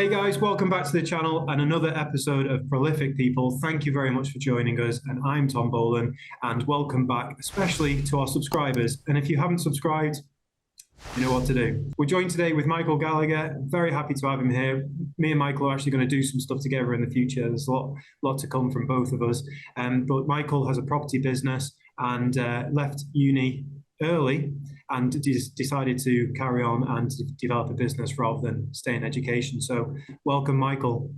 Hey guys, welcome back to the channel and another episode of Prolific People. Thank you very much for joining us. And I'm Tom Bolan, and welcome back, especially to our subscribers. And if you haven't subscribed, you know what to do. We're joined today with Michael Gallagher. Very happy to have him here. Me and Michael are actually going to do some stuff together in the future. There's a lot to come from both of us. But Michael has a property business and left uni early and decided to carry on and develop a business rather than stay in education. So welcome, Michael.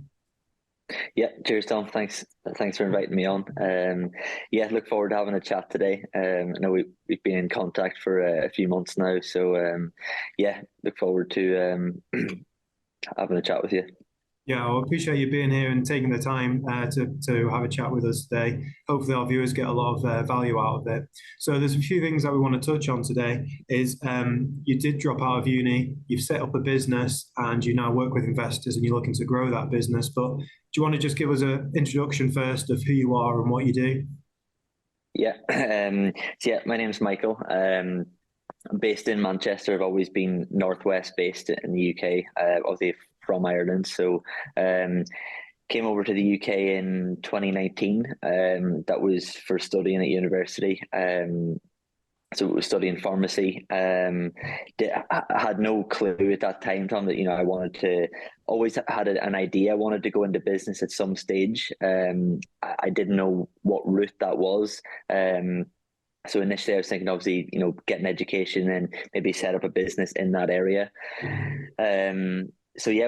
Yeah, cheers, Tom. Thanks for inviting me on. Yeah, look forward to having a chat today. I know we've been in contact for a few months now, so yeah, look forward to having a chat with you. Yeah, I appreciate you being here and taking the time to have a chat with us today. Hopefully our viewers get a lot of value out of it. So there's a few things that we want to touch on today is you did drop out of uni, you've set up a business and you now work with investors and you're looking to grow that business. But do you want to just give us an introduction first of who you are and what you do? Yeah, so yeah, my name is Michael. I'm based in Manchester. I've always been Northwest based in the UK, obviously from Ireland. So came over to the UK in 2019. That was for studying at university. So we was studying pharmacy. I had no clue at that time, Tom, that I wanted to. Always had an idea. I wanted to go into business at some stage. I didn't know what route that was. So initially, I was thinking, obviously, get an education and maybe set up a business in that area. So yeah,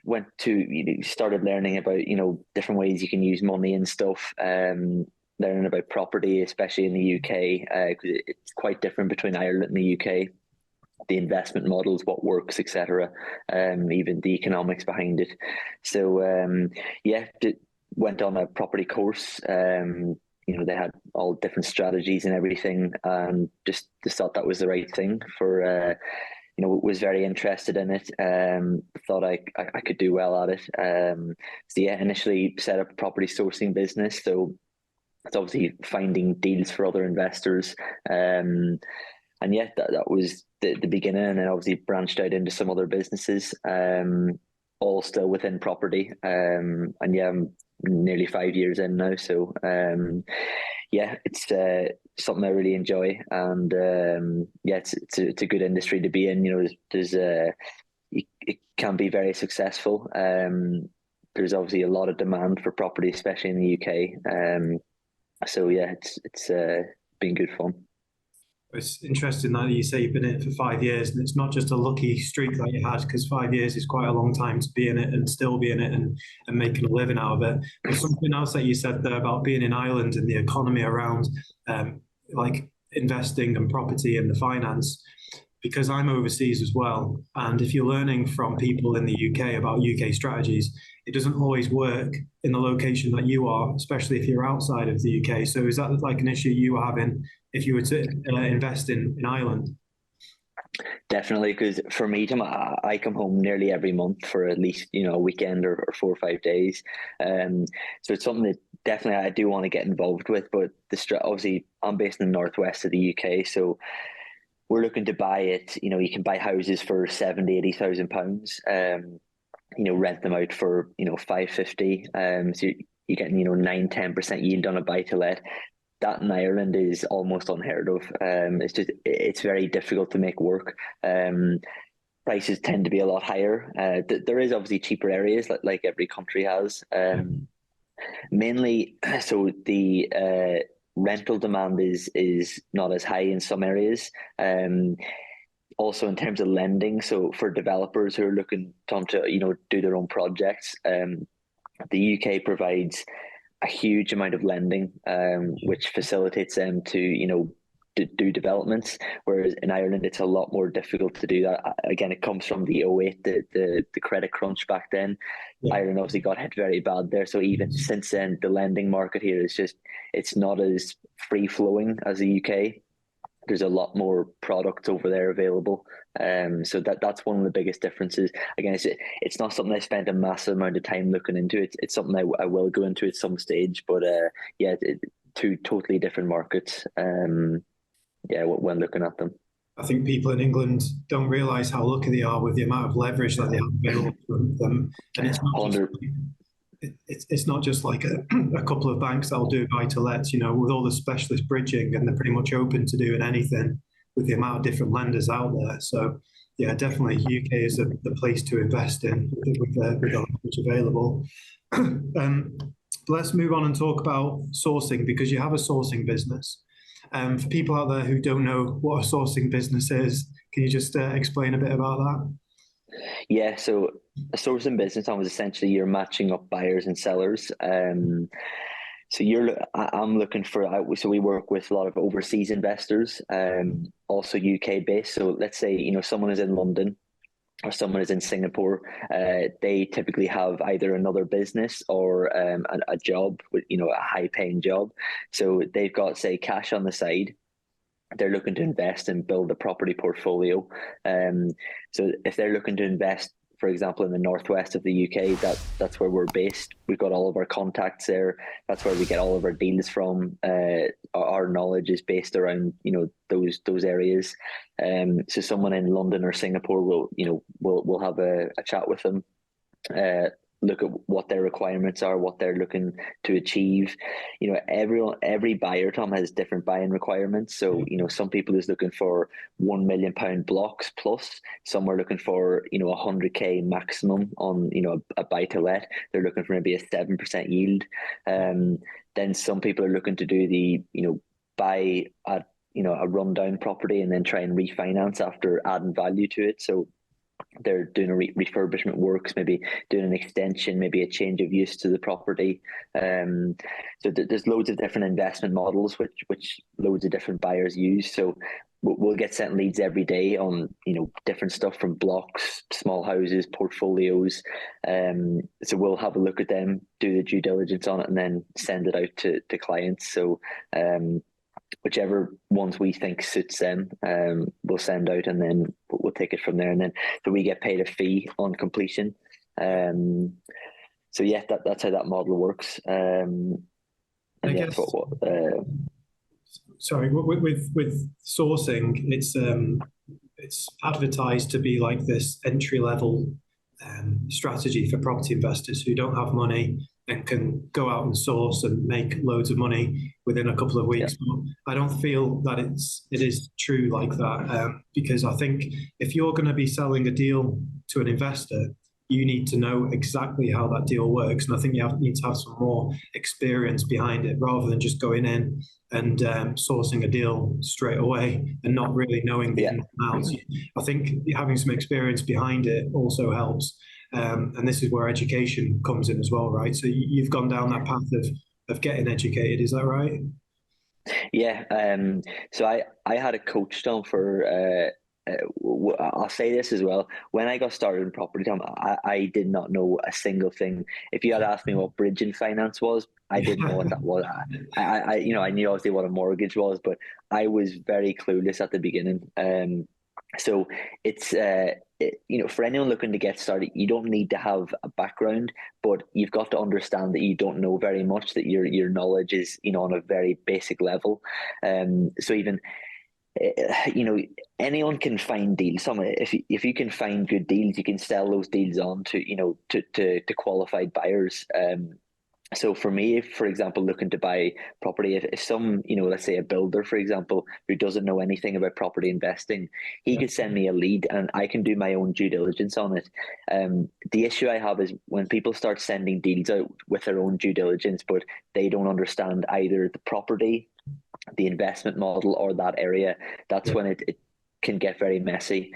went to started learning about different ways you can use money and stuff. Learning about property, especially in the UK, because it's quite different between Ireland and the UK. The investment models, what works, etc. Even the economics behind it. So yeah, went on a property course. They had all different strategies and everything, and just thought that was the right thing for. Was very interested in it. Thought I could do well at it. So yeah, initially set up a property sourcing business. So it's obviously finding deals for other investors. And yeah, that was the beginning, and then obviously branched out into some other businesses, all still within property. And yeah, I'm nearly 5 years in now. So yeah, it's something I really enjoy, and yeah, it's a good industry to be in. It can be very successful. There's obviously a lot of demand for property, especially in the UK. So yeah, it's been good fun. It's interesting that you say you've been in it for 5 years, and it's not just a lucky streak that you had, because 5 years is quite a long time to be in it and still be in it and making a living out of it. But something else that you said there about being in Ireland and the economy around like investing and property and the finance, because I'm overseas as well. And if you're learning from people in the UK about UK strategies, it doesn't always work in the location that you are, especially if you're outside of the UK. So is that like an issue you were having if you were to invest in Ireland? Definitely, because for me, Tom, I come home nearly every month for at least a weekend or 4 or 5 days. So it's something that definitely I do want to get involved with. But obviously, I'm based in the northwest of the UK, so we're looking to buy it. You can buy houses for 70, 80,000 pounds. Rent them out for 550. So you're getting 9-10% yield on a buy to let. That in Ireland is almost unheard of. It's very difficult to make work. Prices tend to be a lot higher. There is obviously cheaper areas like every country has. Mainly, so the rental demand is not as high in some areas. Also in terms of lending, so for developers who are looking to do their own projects, the UK provides a huge amount of lending, which facilitates them to do developments, whereas in Ireland it's a lot more difficult to do that. Again, it comes from the '08, the credit crunch back then. Yeah. Ireland obviously got hit very bad there, so even since then the lending market here it's not as free flowing as the UK. There's a lot more product over there available. So that's one of the biggest differences. Again, it's not something I spent a massive amount of time looking into. It's something I will go into at some stage, but yeah, two totally different markets. Yeah, when looking at them. I think people in England don't realise how lucky they are with the amount of leverage that they have available to them, and it's not just 100. it's not just like a couple of banks that'll do buy to lets. You know, with all the specialist bridging, and they're pretty much open to doing anything with the amount of different lenders out there. So yeah, definitely UK is the place to invest in with the leverage available. Let's move on and talk about sourcing, because you have a sourcing business. For people out there who don't know what a sourcing business is, can you just explain a bit about that? Yeah, so a sourcing business is essentially you're matching up buyers and sellers. So I'm looking for. So we work with a lot of overseas investors, also UK based. So let's say someone is in London or someone is in Singapore. They typically have either another business or a job with a high paying job. So they've got, say, cash on the side. They're looking to invest and build a property portfolio. So if they're looking to invest, for example, in the northwest of the UK, that's where we're based. We've got all of our contacts there. That's where we get all of our deals from. Our knowledge is based around those areas. So someone in London or Singapore will have a chat with them. Look at what their requirements are, what they're looking to achieve. Every buyer, Tom, has different buying requirements. So some people is looking for £1 million blocks plus. Some are looking for 100k maximum on a buy to let. They're looking for maybe a 7% yield. Then some people are looking to do the buy at a rundown property and then try and refinance after adding value to it. So they're doing a refurbishment works, maybe doing an extension, maybe a change of use to the property. So there's loads of different investment models which loads of different buyers use. So we'll get sent leads every day on different stuff from blocks, small houses, portfolios. So we'll have a look at them, do the due diligence on it, and then send it out to clients. So whichever ones we think suits them, we'll send out, and then we'll take it from there. And then so we get paid a fee on completion. So yeah, that's how that model works. I guess. Sorry, with sourcing, it's advertised to be like this entry level strategy for property investors who don't have money and can go out and source and make loads of money within a couple of weeks. Yeah. But I don't feel that it is true like that, because I think if you're going to be selling a deal to an investor, you need to know exactly how that deal works. And I think you need to have some more experience behind it rather than just going in and sourcing a deal straight away and not really knowing the ins and outs. I think having some experience behind it also helps. And this is where education comes in as well, right? So you've gone down that path of getting educated, is that right? Yeah. So I had a coach down for. I'll say this as well. When I got started in property, Tom, I did not know a single thing. If you had asked me what bridging finance was, I didn't know what that was. I knew obviously what a mortgage was, but I was very clueless at the beginning. So it's for anyone looking to get started, you don't need to have a background, but you've got to understand that you don't know very much, that your knowledge is on a very basic level. So even anyone can find deals. If you can find good deals, you can sell those deals on to qualified buyers. So for me, if, for example, looking to buy property, if some, let's say a builder, for example, who doesn't know anything about property investing, he could send me a lead and I can do my own due diligence on it. The issue I have is when people start sending deals out with their own due diligence, but they don't understand either the property, the investment model, or that area, that's when it can get very messy.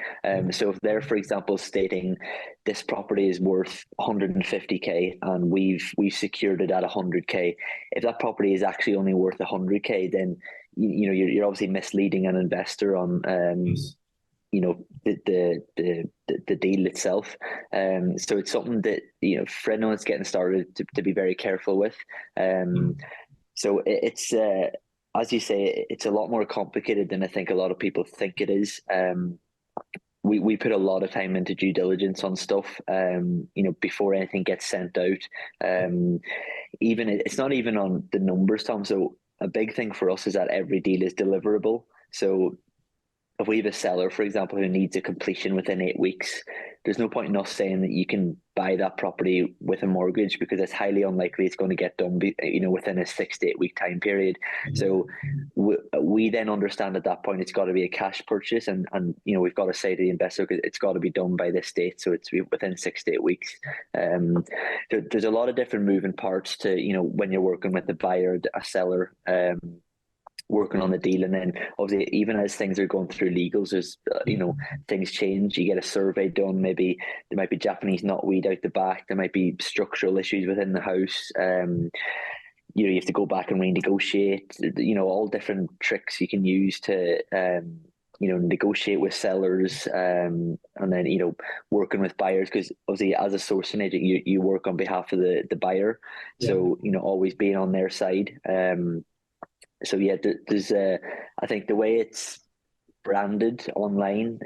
So if they're, for example, stating this property is worth 150k and we've secured it at 100k, if that property is actually only worth 100k, then you're obviously misleading an investor on the deal itself. So it's something that for anyone that's getting started to be very careful with. So it's as you say, it's a lot more complicated than I think a lot of people think it is. We put a lot of time into due diligence on stuff, before anything gets sent out. Even it's not even on the numbers, Tom. So a big thing for us is that every deal is deliverable. So if we have a seller, for example, who needs a completion within 8 weeks, there's no point in us saying that you can buy that property with a mortgage, because it's highly unlikely it's going to get done, within a 6 to 8 week time period. So we then understand at that point it's got to be a cash purchase, and we've got to say to the investor it's got to be done by this date, so it's within 6 to 8 weeks. There's a lot of different moving parts to when you're working with the buyer, a seller, working on the deal. And then obviously, even as things are going through legals, there's things change. You get a survey done, maybe there might be Japanese knotweed out the back, there might be structural issues within the house. You have to go back and renegotiate, all different tricks you can use to negotiate with sellers, and then working with buyers, because obviously as a sourcing agent you work on behalf of the buyer. So always being on their side. So yeah, there's I think the way it's branded online,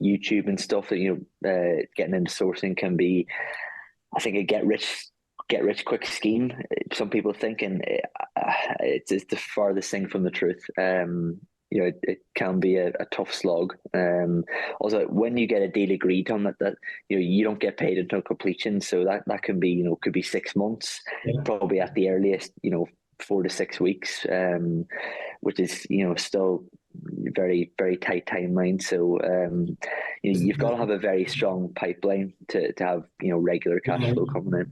YouTube and stuff, that getting into sourcing can be, I think, a get rich quick scheme. Some people think, and it's the farthest thing from the truth. It can be a tough slog. Also, when you get a deal agreed on that you don't get paid until completion, so that can be could be 6 months, probably at the earliest 4 to 6 weeks, which is still very, very tight timeline. So you've got to have a very strong pipeline to have regular cash flow coming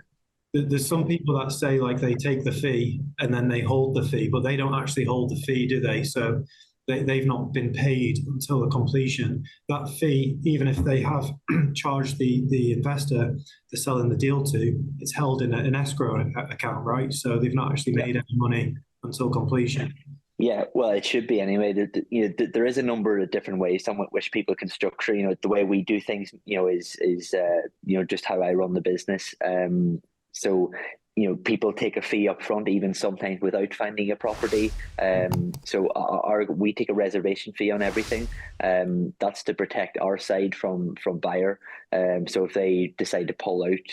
in. There's some people that say like they take the fee and then they hold the fee, but they don't actually hold the fee, do they? So they've not been paid until the completion. That fee, even if they have charged the investor they're selling the deal to, it's held in an escrow account, right? So they've not actually made any money until completion. Yeah, well, it should be anyway. There is a number of different ways on which people can structure. The way we do things, is just how I run the business. So people take a fee up front, even sometimes without finding a property. So we take a reservation fee on everything. That's to protect our side from buyer. So if they decide to pull out,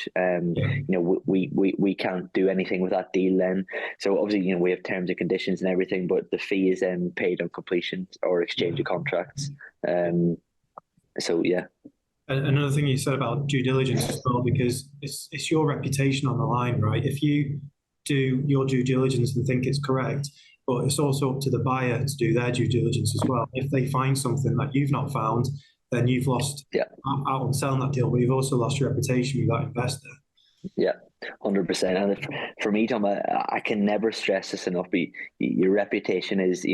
we can't do anything with that deal then. So obviously, we have terms and conditions and everything, but the fee is then paid on completion or exchange of contracts. So yeah. Another thing you said about due diligence as well, because it's your reputation on the line, right? If you do your due diligence and think it's correct, but it's also up to the buyer to do their due diligence as well. If they find something that you've not found, then you've lost out on selling that deal, but you've also lost your reputation with that investor. Yeah, 100%. And for me, Tom, I can never stress this enough. But your reputation is,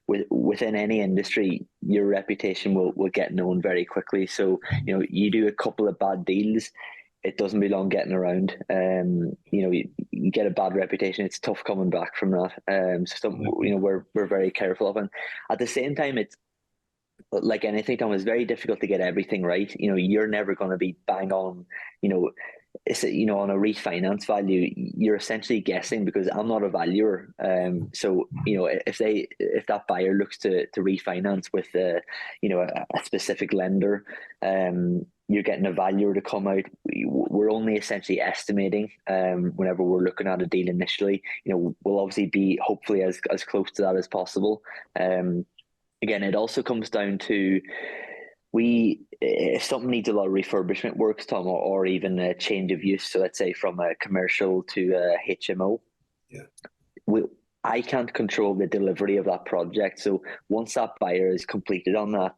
within any industry, your reputation will get known very quickly. So, you do a couple of bad deals, it doesn't be long getting around. You get a bad reputation, it's tough coming back from that. We're very careful of it. At the same time, it's like anything, Tom, it's very difficult to get everything right. You're never going to be bang on, on a refinance value. You're essentially guessing, because I'm not a valuer. So if that buyer looks to refinance with a specific lender, you're getting a valuer to come out. We're only essentially estimating whenever we're looking at a deal initially. We'll obviously be hopefully as close to that as possible. Again, it also comes down to if something needs a lot of refurbishment works, Tom, or even a change of use, so let's say from a commercial to a HMO, I can't control the delivery of that project. So once that buyer is completed on that,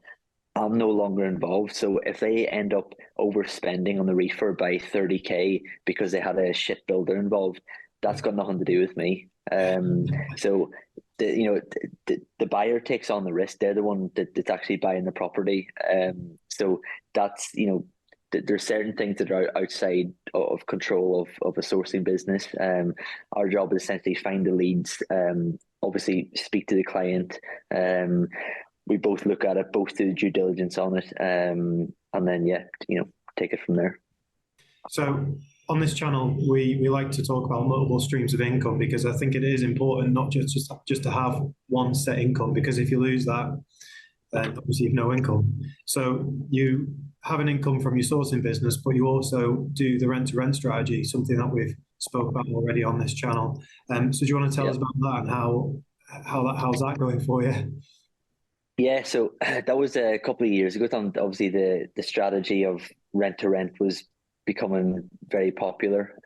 I'm no longer involved. So if they end up overspending on the refurb by 30K because they had a ship builder involved, that's got nothing to do with me. So the buyer takes on the risk. They're the one that's actually buying the property. So that's there's certain things that are outside of control of a sourcing business. Our job is essentially find the leads. Obviously, speak to the client. We both look at it, both do due diligence on it, and then take it from there. So on this channel, we like to talk about multiple streams of income, because I think it is important not just to have one set income, because if you lose that, then obviously you've no income. So you have an income from your sourcing business, but you also do the rent-to-rent strategy, something that we've spoke about already on this channel. So do you want to tell us about that and how's that going for you? Yeah, so that was a couple of years ago. Obviously, the strategy of rent to rent was becoming very popular.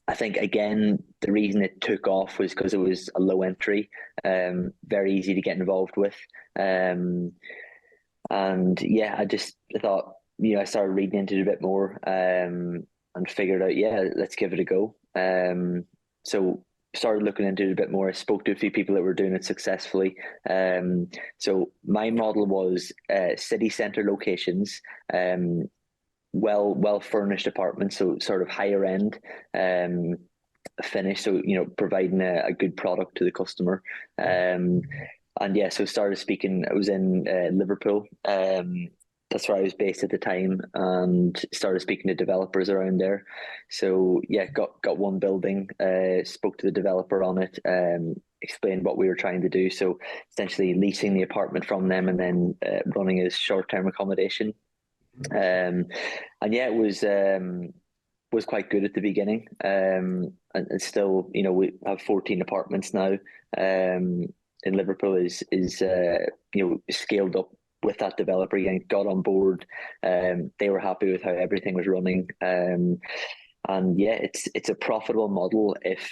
I think again the reason it took off was because it was a low entry, very easy to get involved with, um, and yeah, I thought I started reading into it a bit more, and figured out let's give it a go. So started looking into it a bit more. I spoke to a few people that were doing it successfully. So my model was city centre locations. Well furnished apartments, so sort of higher end um, finish. So providing a good product to the customer. And yeah, so started speaking. I was in Liverpool. That's where I was based at the time, and started speaking to developers around there. So yeah, got one building. Spoke to the developer on it. Explained what we were trying to do. So essentially leasing the apartment from them and then running as short term accommodation. And yeah, it was quite good at the beginning. And still, we have 14 apartments now. In Liverpool is scaled up with that developer again, got on board. They were happy with how everything was running. And yeah, it's a profitable model if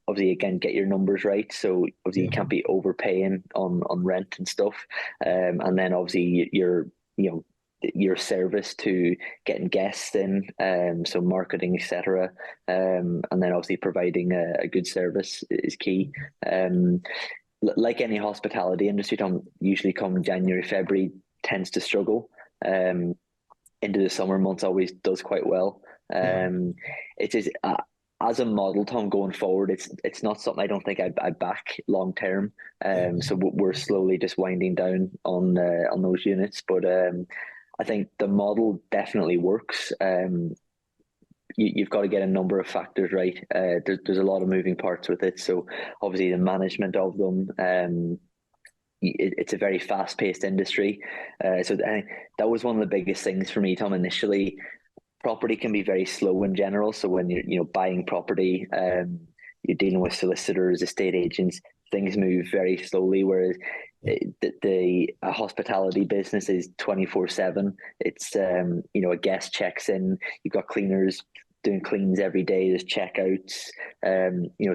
obviously again get your numbers right. So obviously you can't be overpaying on rent and stuff. And then obviously your service to getting guests in, so marketing, etc. And then obviously providing a good service is key. Like any hospitality industry, Tom, usually come January, February tends to struggle. Into the summer months always does quite well. It is as a model, Tom, going forward. It's not something I don't think I back long term. So we're slowly just winding down on those units, but I think the model definitely works. You've got to get a number of factors right. There's a lot of moving parts with it. So obviously the management of them. It's a very fast-paced industry. So I think that was one of the biggest things for me, Tom. Initially, property can be very slow in general. So when you're buying property, you're dealing with solicitors, estate agents. Things move very slowly. Whereas the hospitality business is 24/7. It's a guest checks in. You've got cleaners doing cleans every day. There's checkouts.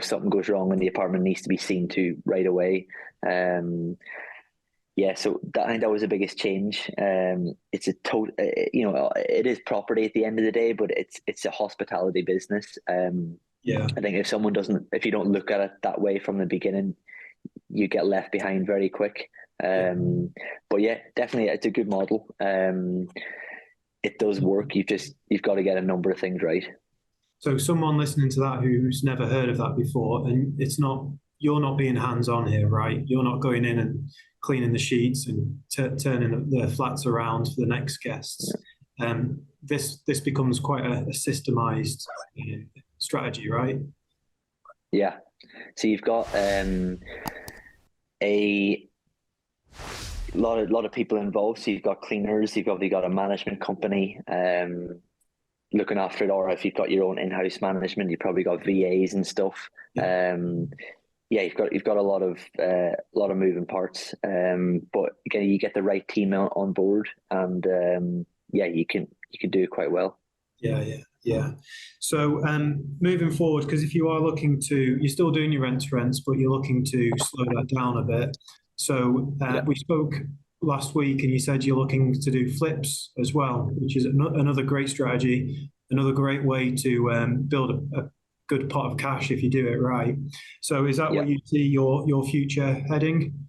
Something goes wrong in the apartment, needs to be seen to right away. Yeah, so I think that was the biggest change. It's a total, it is property at the end of the day, but it's a hospitality business. I think if you don't look at it that way from the beginning, you get left behind very quick. But yeah, definitely, it's a good model. It does work. You've got to get a number of things right. So someone listening to that who's never heard of that before, and you're not being hands-on here, right? You're not going in and cleaning the sheets and turning the flats around for the next guests. This becomes quite a systemized strategy, right? Yeah. So you've got a lot of people involved. So you've got cleaners, you've obviously got a management company looking after it, or if you've got your own in-house management, you've probably got VAs and stuff. You've got a lot of moving parts. But again, you get the right team on board, and you can do it quite well. Yeah. So moving forward, because if you are you're still doing your rent to rents, but you're looking to slow that down a bit. So we spoke last week, and you said you're looking to do flips as well, which is another great strategy, another great way to build a good pot of cash if you do it right. So is that what you see your future heading?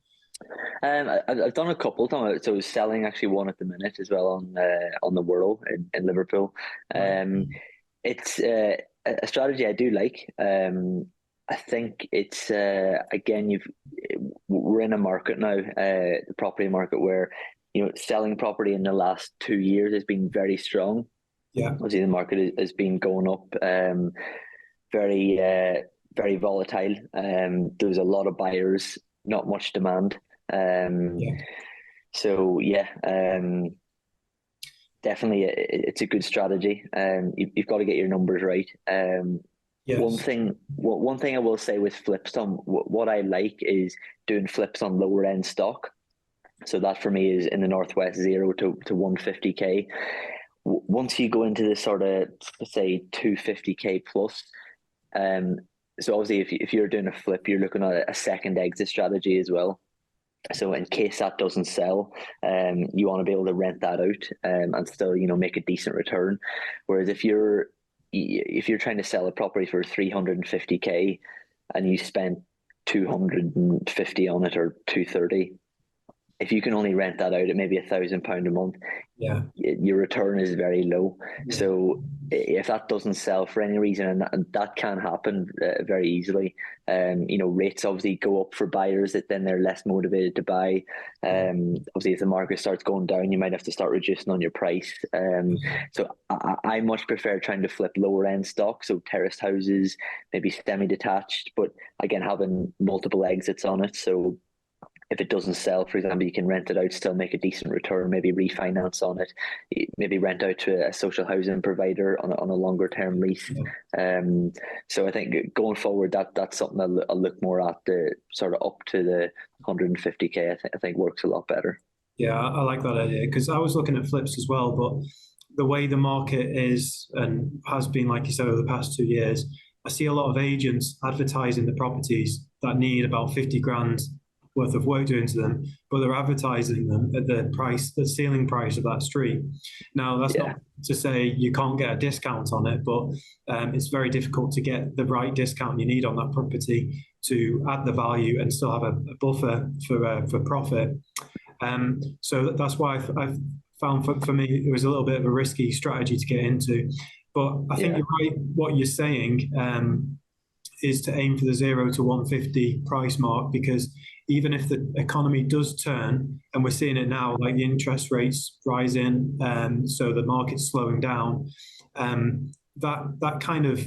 I've done a couple times. So I was selling actually one at the minute as well on the Whirl in Liverpool. It's a strategy I do like. I think it's again we're in a market now, the property market, where selling property in the last 2 years has been very strong. Obviously the market has been going up, very very volatile. There's a lot of buyers, not much demand. So definitely it's a good strategy. You've got to get your numbers right. One thing I will say with flips, Tom, what I like is doing flips on lower end stock. So that for me is in the Northwest 0 to 150k. Once you go into this sort of, say, 250k plus, so obviously if you're doing a flip, you're looking at a second exit strategy as well. So in case that doesn't sell, you want to be able to rent that out, and still, make a decent return. Whereas if you're trying to sell a property for 350k and you spent 250 on it, or 230, if you can only rent that out at maybe £1,000 a month, your return is very low. Yeah. So if that doesn't sell for any reason, and that can happen very easily, rates obviously go up for buyers, that then they're less motivated to buy. Obviously, if the market starts going down, you might have to start reducing on your price. So I much prefer trying to flip lower end stock, so terraced houses, maybe semi-detached, but again, having multiple exits on it. So if it doesn't sell, for example, you can rent it out, still make a decent return, maybe refinance on it, maybe rent out to a social housing provider on a longer term lease. So I think going forward, that's something I'll look more at, the sort of up to the 150k. I think works a lot better. Yeah, I like that idea, because I was looking at flips as well, but the way the market is and has been, like you said, over the past 2 years, I see a lot of agents advertising the properties that need about 50 grand worth of work doing to them, but they're advertising them at the ceiling price of that street. Now, that's not to say you can't get a discount on it, but it's very difficult to get the right discount you need on that property to add the value and still have a buffer for profit. So that's why I've found for me it was a little bit of a risky strategy to get into. But I think you're right. What you're saying is to aim for the 0 to 150 price mark, because even if the economy does turn, and we're seeing it now, like the interest rates rising, so the market's slowing down, that kind of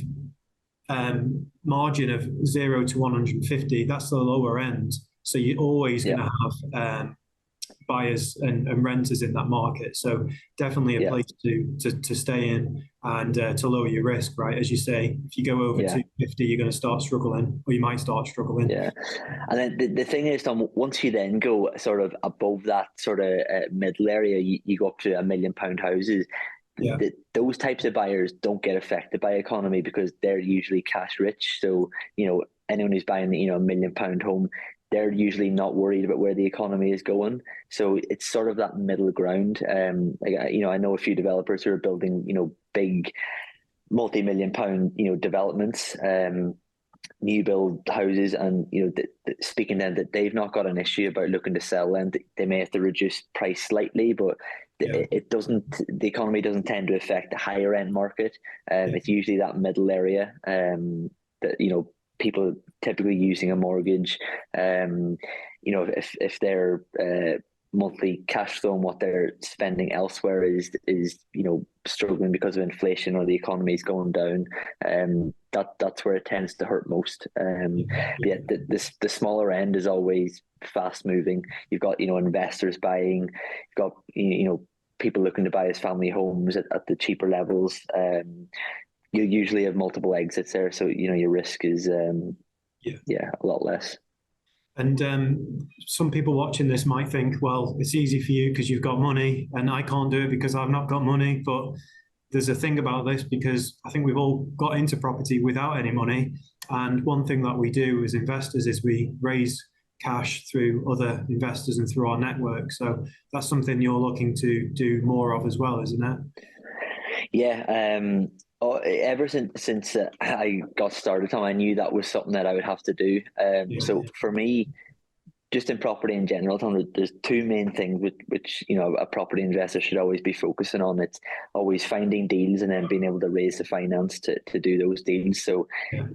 margin of 0 to 150, that's the lower end. So you're always going to have buyers and renters in that market. So definitely a place to stay in and to lower your risk, right? As you say, if you go over 250, you're going to start struggling, or you might start struggling. Yeah. And then the thing is, Tom, once you then go sort of above that sort of middle area, you go up to £1 million houses. Those types of buyers don't get affected by economy, because they're usually cash rich. So, anyone who's buying, £1 million home, they're usually not worried about where the economy is going. So it's sort of that middle ground. I know a few developers who are building, big multi-million pound, developments, new build houses, and, speaking then that they've not got an issue about looking to sell them. They may have to reduce price slightly, but it doesn't, the economy doesn't tend to affect the higher end market. It's usually that middle area, that, people typically using a mortgage, if their monthly cash flow and what they're spending elsewhere is struggling because of inflation, or the economy is going down, that's where it tends to hurt most. The smaller end is always fast moving. You've got investors buying, you've got people looking to buy as family homes at the cheaper levels. You usually have multiple exits there, so your risk is a lot less. And some people watching this might think, well, it's easy for you because you've got money, and I can't do it because I've not got money. But there's a thing about this, because I think we've all got into property without any money. And one thing that we do as investors is we raise cash through other investors and through our network. So that's something you're looking to do more of as well, isn't it? Yeah. Ever since I got started, Tom, I knew that was something that I would have to do. So for me, just in property in general, Tom, there's two main things which a property investor should always be focusing on. It's always finding deals and then being able to raise the finance to do those deals. So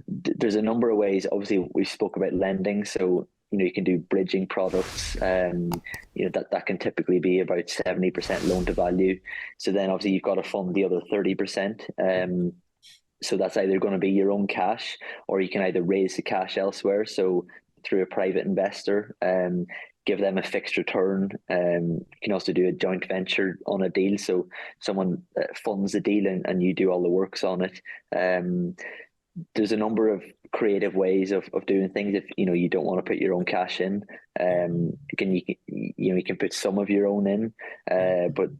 there's a number of ways. Obviously, we spoke about lending, so you can do bridging products. That can typically be about 70% loan to value. So then obviously you've got to fund the other 30%. So that's either going to be your own cash, or you can either raise the cash elsewhere. So through a private investor, give them a fixed return. You can also do a joint venture on a deal. So someone funds the deal and you do all the works on it. There's a number of creative ways of doing things. If you don't want to put your own cash in, you can put some of your own in, but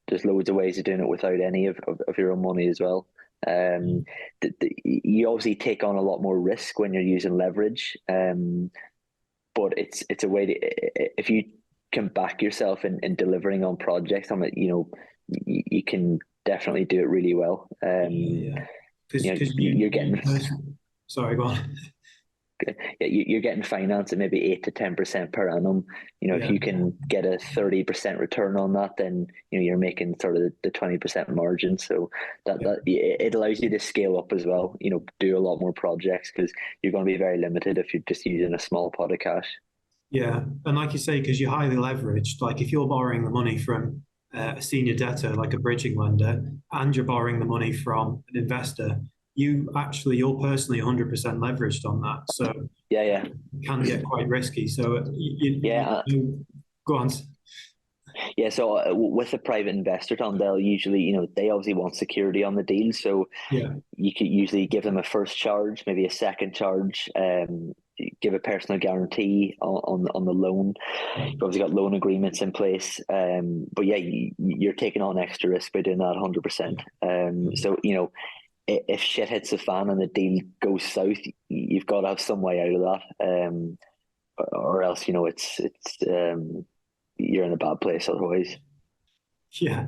there's loads of ways of doing it without any of your own money as well. You obviously take on a lot more risk when you're using leverage, but it's a way to, if you can back yourself in delivering on projects on it, you can definitely do it really well. Because you're getting sorry, go on. You're getting finance at maybe 8 to 10% per annum. If you can get a 30% return on that, then you're making sort of the 20% margin. So that it allows you to scale up as well. Do a lot more projects, because you're going to be very limited if you're just using a small pot of cash. Yeah, and like you say, because you're highly leveraged, like if you're borrowing the money from a senior debtor, like a bridging lender, and you're borrowing the money from an investor, you're personally 100% leveraged on that. So it can get quite risky. So go on. Yeah, so with a private investor, Tom, they'll usually, they obviously want security on the deal. So you could usually give them a first charge, maybe a second charge, give a personal guarantee on the loan. You've obviously got loan agreements in place. But yeah, you're taking on extra risk by doing that 100%. So, if shit hits the fan and the deal goes south, you've got to have some way out of that. Or else, it's you're in a bad place otherwise. Yeah.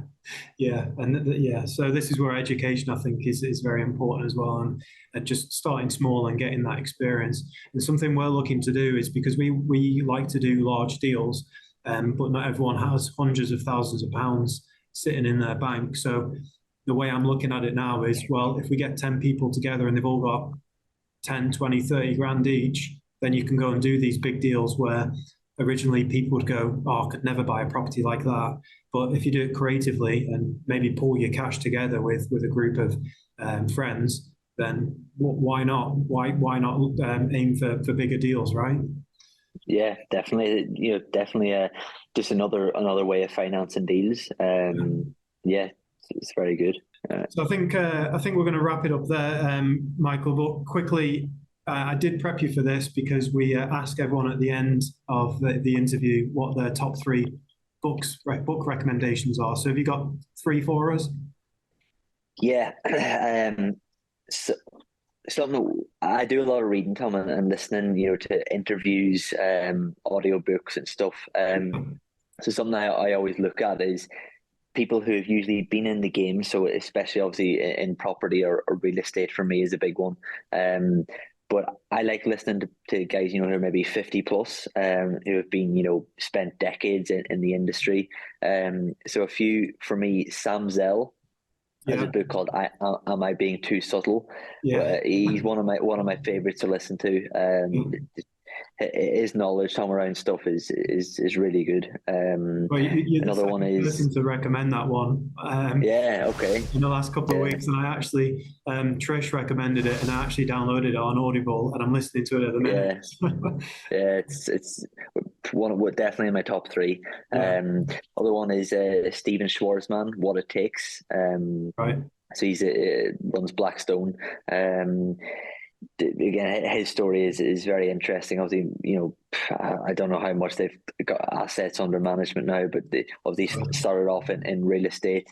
So this is where education, I think, is very important as well, and just starting small and getting that experience. And something we're looking to do is, because we like to do large deals, but not everyone has hundreds of thousands of pounds sitting in their bank. So the way I'm looking at it now is, well, if we get 10 people together and they've all got 10, 20, 30 grand each, then you can go and do these big deals where originally people would go, oh, I could never buy a property like that. But if you do it creatively and maybe pull your cash together with a group of friends, then why not? Why not aim for bigger deals, right? Yeah, definitely. Definitely just another way of financing deals. Yeah, it's very good. So I think we're going to wrap it up there, Michael. But quickly, I did prep you for this because we ask everyone at the end of the interview what their top 3 book recommendations are. So have you got 3 for us? Yeah. So something I do a lot of reading, Tom, and listening, to interviews, audiobooks and stuff. So something I always look at is people who have usually been in the game. So especially obviously in property or real estate, for me, is a big one. But I like listening to guys, who are maybe 50 plus, who have been, spent decades in the industry. So a few, for me, Sam Zell has a book called Am I Being Too Subtle? Yeah. He's one of my favorites to listen to. His knowledge, Tom, around stuff is really good. Well, you're another the one second is person to recommend that one. okay. In the last couple of weeks, and I actually Trish recommended it, and I actually downloaded it on Audible, and I'm listening to it at the minute. Yeah, it's definitely in my top 3. Other one is Steven Schwarzman, What It Takes. Right. So he's runs Blackstone. Again, his story is very interesting. Obviously, I don't know how much they've got assets under management now, but they obviously started off in real estate,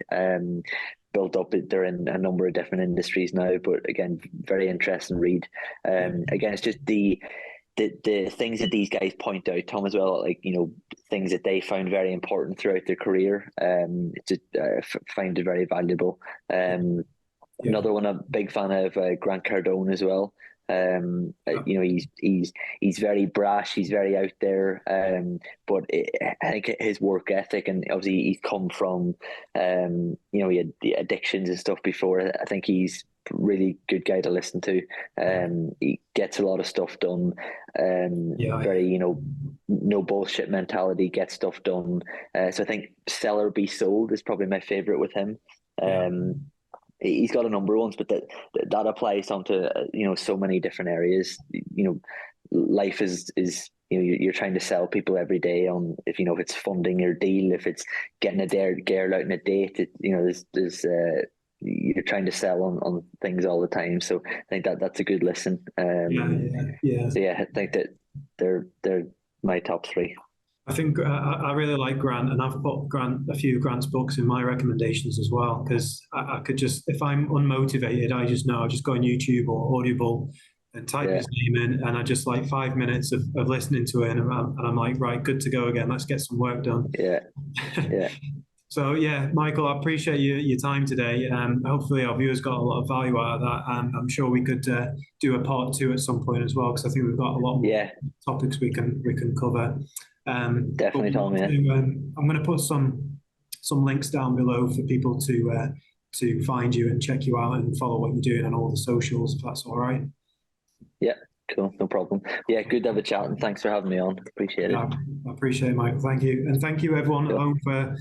built up. They're in a number of different industries now, but again, very interesting read. Again, it's just the things that these guys point out, Tom, as well, like, things that they found very important throughout their career. Find it very valuable. Another one, I'm a big fan of Grant Cardone as well. He's very brash, he's very out there, but I think his work ethic, and obviously he's come from he had the addictions and stuff before. I think he's a really good guy to listen to. He gets a lot of stuff done. Very no bullshit mentality, gets stuff done. So I think Sell or Be Sold is probably my favorite with him. He's got a number of ones, but that applies onto so many different areas. Life is you're trying to sell people every day on if it's funding your deal, if it's getting a girl out on a date. There's you're trying to sell on things all the time. So I think that's a good listen. Yeah. So yeah, I think that they're my top three. I think I really like Grant, and I've put a few Grant's books in my recommendations as well, because I could just, if I'm unmotivated, I just know, I just go on YouTube or Audible and type his name in, and I just like 5 minutes of listening to it, and I'm like, right, good to go again. Let's get some work done. Yeah. So yeah, Michael, I appreciate your time today. Hopefully our viewers got a lot of value out of that. I'm sure we could do a part 2 at some point as well, because I think we've got a lot more topics we can cover. Definitely, Tom. Yeah. I'm going to put some links down below for people to find you and check you out and follow what you're doing on all the socials, if that's all right. Yeah, cool, no problem. Yeah, good to have a chat, and thanks for having me on. Appreciate it. I appreciate it, Michael. Thank you, and thank you everyone at home for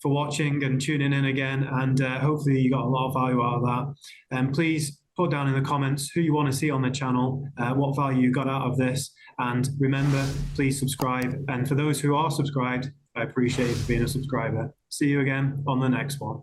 watching and tuning in again. And hopefully you got a lot of value out of that. And please put down in the comments who you want to see on the channel, what value you got out of this. And remember, please subscribe. And for those who are subscribed, I appreciate you for being a subscriber. See you again on the next one.